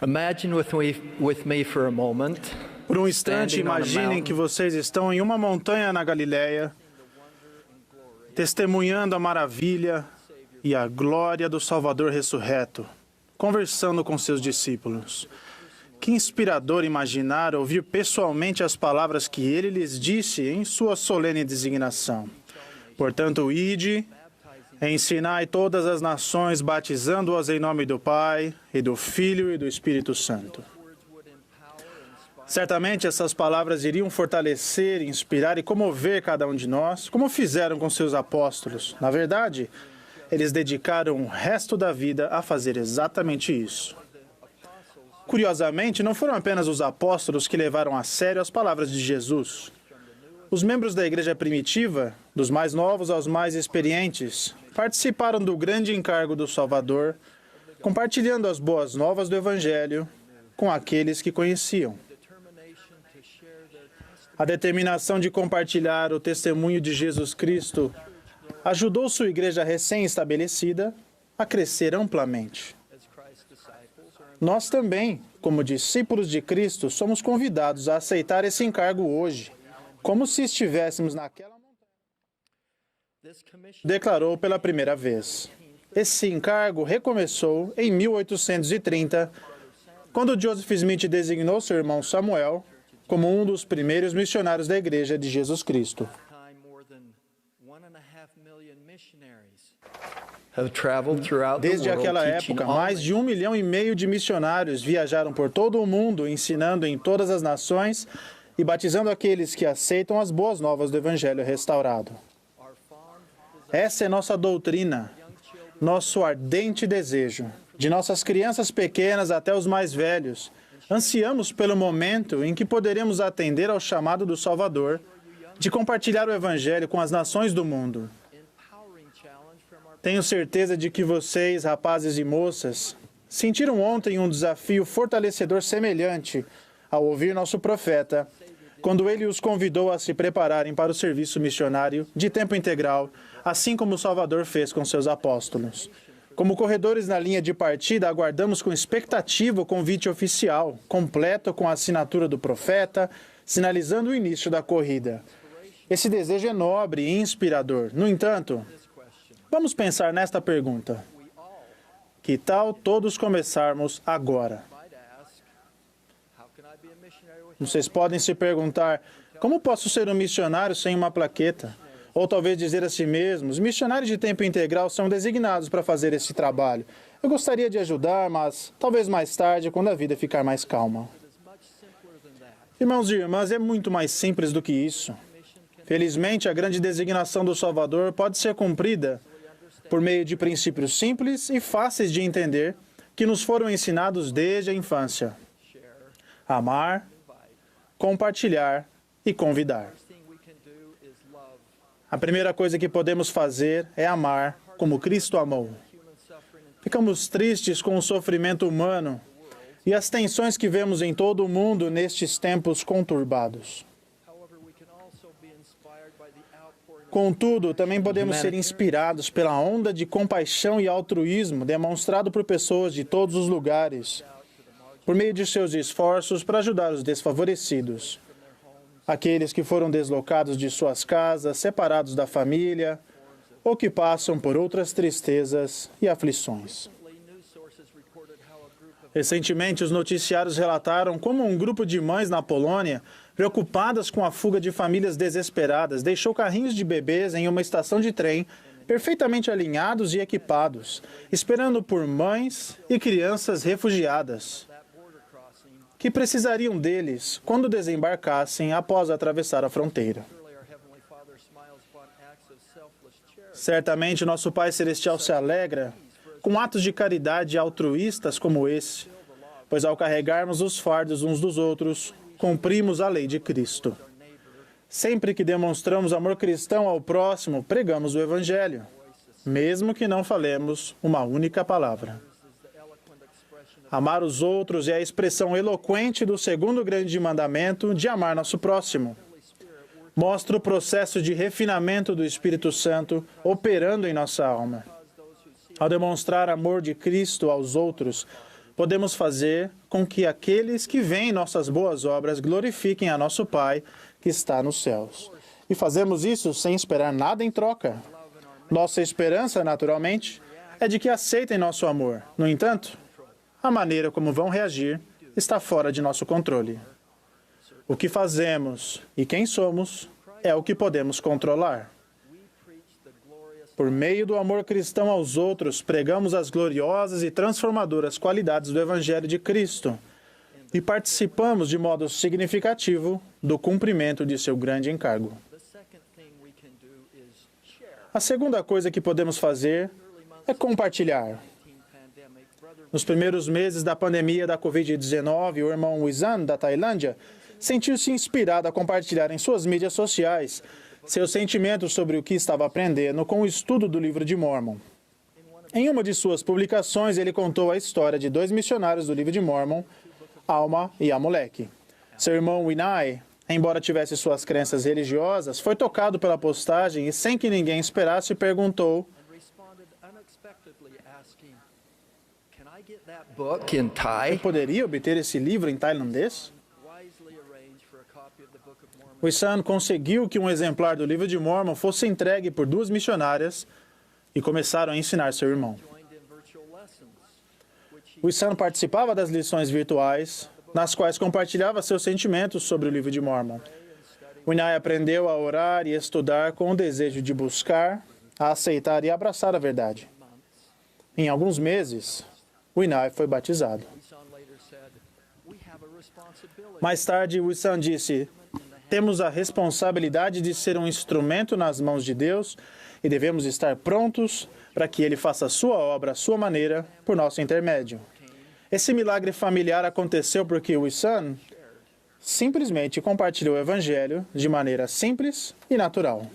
Imagine with me for a moment. Por um instante, imaginem que vocês estão em uma montanha na Galileia, testemunhando a maravilha e a glória do Salvador ressurreto, conversando com seus discípulos. Que inspirador imaginar ouvir pessoalmente as palavras que ele lhes disse em sua solene designação. Portanto, ide, ensinai todas as nações, batizando-as em nome do Pai, e do Filho e do Espírito Santo. Certamente essas palavras iriam fortalecer, inspirar e comover cada um de nós, como fizeram com seus apóstolos. Na verdade, eles dedicaram o resto da vida a fazer exatamente isso. Curiosamente, não foram apenas os apóstolos que levaram a sério as palavras de Jesus. Os membros da igreja primitiva, dos mais novos aos mais experientes, participaram do grande encargo do Salvador, compartilhando as boas novas do Evangelho com aqueles que conheciam. A determinação de compartilhar o testemunho de Jesus Cristo ajudou sua igreja recém-estabelecida a crescer amplamente. Nós também, como discípulos de Cristo, somos convidados a aceitar esse encargo hoje, como se estivéssemos naquela montanha. Declarou pela primeira vez. Esse encargo recomeçou em 1830, quando Joseph Smith designou seu irmão Samuel como um dos primeiros missionários da Igreja de Jesus Cristo. Desde aquela época, mais de 1,5 milhão de missionários viajaram por todo o mundo, ensinando em todas as nações e batizando aqueles que aceitam as boas novas do Evangelho restaurado. Essa é nossa doutrina, nosso ardente desejo, de nossas crianças pequenas até os mais velhos. Ansiamos pelo momento em que poderemos atender ao chamado do Salvador de compartilhar o Evangelho com as nações do mundo. Tenho certeza de que vocês, rapazes e moças, sentiram ontem um desafio fortalecedor semelhante ao ouvir nosso profeta, quando ele os convidou a se prepararem para o serviço missionário de tempo integral, assim como o Salvador fez com seus apóstolos. Como corredores na linha de partida, aguardamos com expectativa o convite oficial, completo com a assinatura do profeta, sinalizando o início da corrida. Esse desejo é nobre e inspirador. No entanto, vamos pensar nesta pergunta. Que tal todos começarmos agora? Vocês podem se perguntar, como posso ser um missionário sem uma plaqueta? Ou talvez dizer a si mesmos, missionários de tempo integral são designados para fazer esse trabalho. Eu gostaria de ajudar, mas talvez mais tarde, quando a vida ficar mais calma. Irmãos e irmãs, é muito mais simples do que isso. Felizmente, a grande designação do Salvador pode ser cumprida por meio de princípios simples e fáceis de entender que nos foram ensinados desde a infância. Amar, compartilhar e convidar. A primeira coisa que podemos fazer é amar como Cristo amou. Ficamos tristes com o sofrimento humano e as tensões que vemos em todo o mundo nestes tempos conturbados. Contudo, também podemos ser inspirados pela onda de compaixão e altruísmo demonstrado por pessoas de todos os lugares, por meio de seus esforços para ajudar os desfavorecidos. Aqueles que foram deslocados de suas casas, separados da família, ou que passam por outras tristezas e aflições. Recentemente, os noticiários relataram como um grupo de mães na Polônia, preocupadas com a fuga de famílias desesperadas, deixou carrinhos de bebês em uma estação de trem, perfeitamente alinhados e equipados, esperando por mães e crianças refugiadas, que precisariam deles quando desembarcassem após atravessar a fronteira. Certamente, nosso Pai Celestial se alegra com atos de caridade altruístas como esse, pois ao carregarmos os fardos uns dos outros, cumprimos a lei de Cristo. Sempre que demonstramos amor cristão ao próximo, pregamos o Evangelho, mesmo que não falemos uma única palavra. Amar os outros é a expressão eloquente do segundo grande mandamento de amar nosso próximo. Mostra o processo de refinamento do Espírito Santo operando em nossa alma. Ao demonstrar amor de Cristo aos outros, podemos fazer com que aqueles que veem nossas boas obras glorifiquem a nosso Pai que está nos céus. E fazemos isso sem esperar nada em troca. Nossa esperança, naturalmente, é de que aceitem nosso amor. No entanto, a maneira como vão reagir está fora de nosso controle. O que fazemos e quem somos é o que podemos controlar. Por meio do amor cristão aos outros, pregamos as gloriosas e transformadoras qualidades do Evangelho de Cristo e participamos de modo significativo do cumprimento de seu grande encargo. A segunda coisa que podemos fazer é compartilhar. Nos primeiros meses da pandemia da Covid-19, o irmão Wisan, da Tailândia, sentiu-se inspirado a compartilhar em suas mídias sociais seus sentimentos sobre o que estava aprendendo com o estudo do livro de Mórmon. Em uma de suas publicações, ele contou a história de 2 missionários do livro de Mórmon, Alma e Amulek. Seu irmão Winai, embora tivesse suas crenças religiosas, foi tocado pela postagem e, sem que ninguém esperasse, perguntou: eu poderia obter esse livro em tailandês? Wisan conseguiu que um exemplar do livro de Mórmon fosse entregue por 2 missionárias e começaram a ensinar seu irmão. Wisan participava das lições virtuais, nas quais compartilhava seus sentimentos sobre o livro de Mórmon. Winai aprendeu a orar e estudar com o desejo de buscar, a aceitar e abraçar a verdade. Em alguns meses, Winai foi batizado. Mais tarde, Wisan disse: temos a responsabilidade de ser um instrumento nas mãos de Deus e devemos estar prontos para que Ele faça a sua obra, a sua maneira, por nosso intermédio. Esse milagre familiar aconteceu porque Wisan simplesmente compartilhou o Evangelho de maneira simples e natural.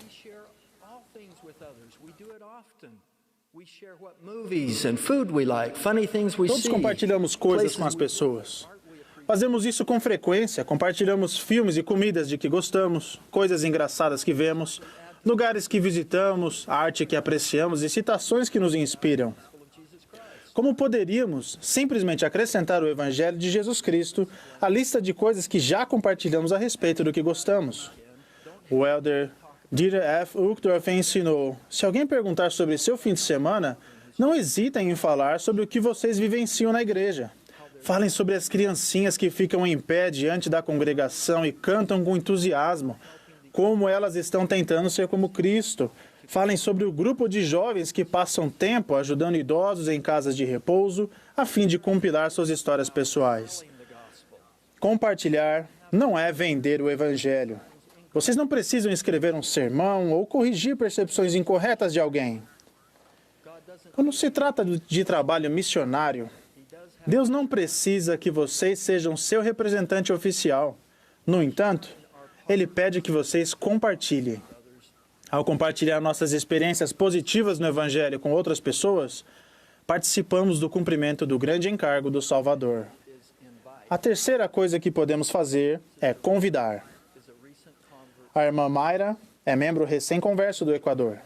Todos compartilhamos coisas com as pessoas. Fazemos isso com frequência, compartilhamos filmes e comidas de que gostamos, coisas engraçadas que vemos, lugares que visitamos, arte que apreciamos e citações que nos inspiram. Como poderíamos simplesmente acrescentar o Evangelho de Jesus Cristo à lista de coisas que já compartilhamos a respeito do que gostamos? O elder Dieter F. Uchtdorf ensinou: se alguém perguntar sobre seu fim de semana, não hesitem em falar sobre o que vocês vivenciam na igreja. Falem sobre as criancinhas que ficam em pé diante da congregação e cantam com entusiasmo, como elas estão tentando ser como Cristo. Falem sobre o grupo de jovens que passam tempo ajudando idosos em casas de repouso, a fim de compilar suas histórias pessoais. Compartilhar não é vender o Evangelho. Vocês não precisam escrever um sermão ou corrigir percepções incorretas de alguém. Quando se trata de trabalho missionário, Deus não precisa que vocês sejam seu representante oficial. No entanto, Ele pede que vocês compartilhem. Ao compartilhar nossas experiências positivas no Evangelho com outras pessoas, participamos do cumprimento do grande encargo do Salvador. A terceira coisa que podemos fazer é convidar. A irmã Mayra é membro recém-converso do Equador.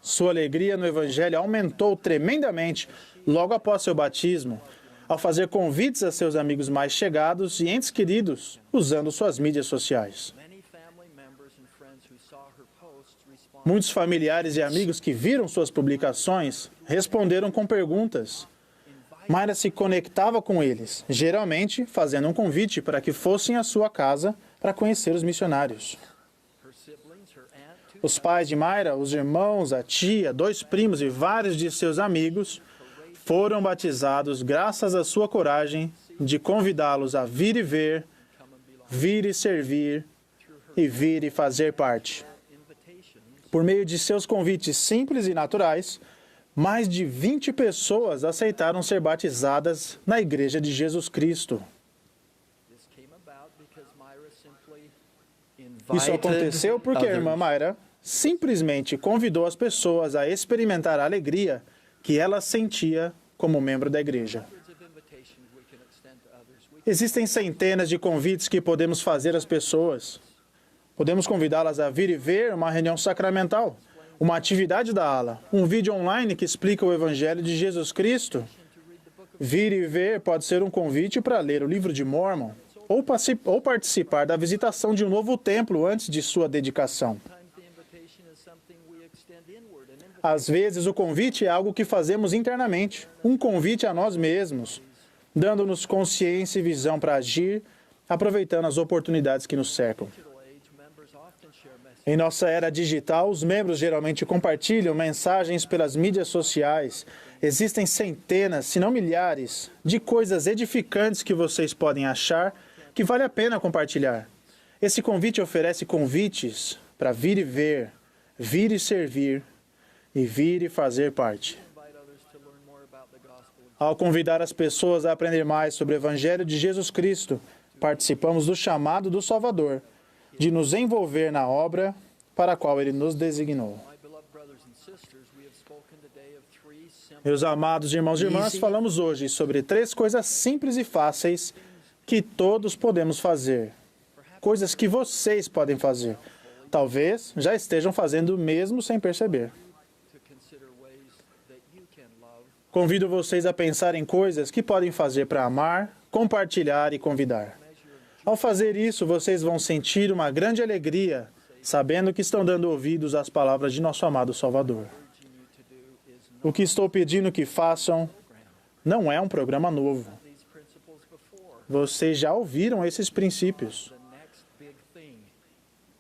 Sua alegria no Evangelho aumentou tremendamente logo após seu batismo, ao fazer convites a seus amigos mais chegados e entes queridos, usando suas mídias sociais. Muitos familiares e amigos que viram suas publicações responderam com perguntas. Mayra se conectava com eles, geralmente fazendo um convite para que fossem à sua casa para conhecer os missionários. Os pais de Mayra, os irmãos, a tia, 2 primos e vários de seus amigos foram batizados graças à sua coragem de convidá-los a vir e ver, vir e servir e vir e fazer parte. Por meio de seus convites simples e naturais, mais de 20 pessoas aceitaram ser batizadas na Igreja de Jesus Cristo. Isso aconteceu porque a irmã Mayra simplesmente convidou as pessoas a experimentar a alegria que ela sentia como membro da igreja. Existem centenas de convites que podemos fazer às pessoas. Podemos convidá-las a vir e ver uma reunião sacramental, uma atividade da ala, um vídeo online que explica o Evangelho de Jesus Cristo. Vir e ver pode ser um convite para ler o livro de Mórmon ou participar da visitação de um novo templo antes de sua dedicação. Às vezes, o convite é algo que fazemos internamente, um convite a nós mesmos, dando-nos consciência e visão para agir, aproveitando as oportunidades que nos cercam. Em nossa era digital, os membros geralmente compartilham mensagens pelas mídias sociais. Existem centenas, se não milhares, de coisas edificantes que vocês podem achar que vale a pena compartilhar. Esse convite oferece convites para vir e ver, vir e servir e vir e fazer parte. Ao convidar as pessoas a aprender mais sobre o Evangelho de Jesus Cristo, participamos do chamado do Salvador, de nos envolver na obra para a qual Ele nos designou. Meus amados irmãos e irmãs, falamos hoje sobre 3 coisas simples e fáceis que todos podemos fazer. Coisas que vocês podem fazer. Talvez já estejam fazendo mesmo sem perceber. Convido vocês a pensar em coisas que podem fazer para amar, compartilhar e convidar. Ao fazer isso, vocês vão sentir uma grande alegria, sabendo que estão dando ouvidos às palavras de nosso amado Salvador. O que estou pedindo que façam não é um programa novo. Vocês já ouviram esses princípios.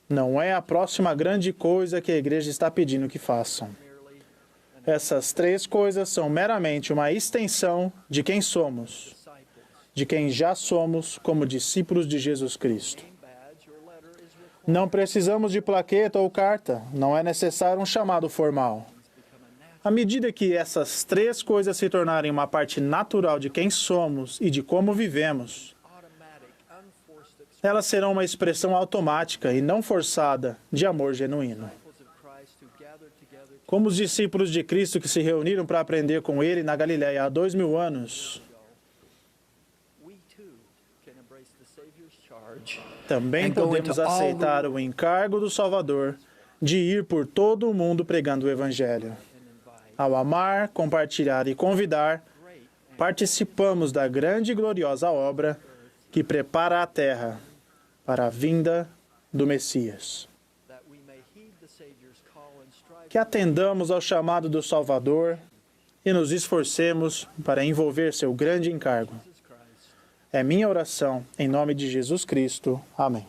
Não é a próxima grande coisa que a igreja está pedindo que façam. Essas 3 coisas são meramente uma extensão de quem somos, de quem já somos como discípulos de Jesus Cristo. Não precisamos de plaqueta ou carta, não é necessário um chamado formal. À medida que essas 3 coisas se tornarem uma parte natural de quem somos e de como vivemos, elas serão uma expressão automática e não forçada de amor genuíno. Como os discípulos de Cristo que se reuniram para aprender com Ele na Galileia há 2000 anos, também podemos aceitar o encargo do Salvador de ir por todo o mundo pregando o Evangelho. Ao amar, compartilhar e convidar, participamos da grande e gloriosa obra que prepara a terra para a vinda do Messias. Que atendamos ao chamado do Salvador e nos esforcemos para envolver seu grande encargo. É minha oração, em nome de Jesus Cristo. Amém.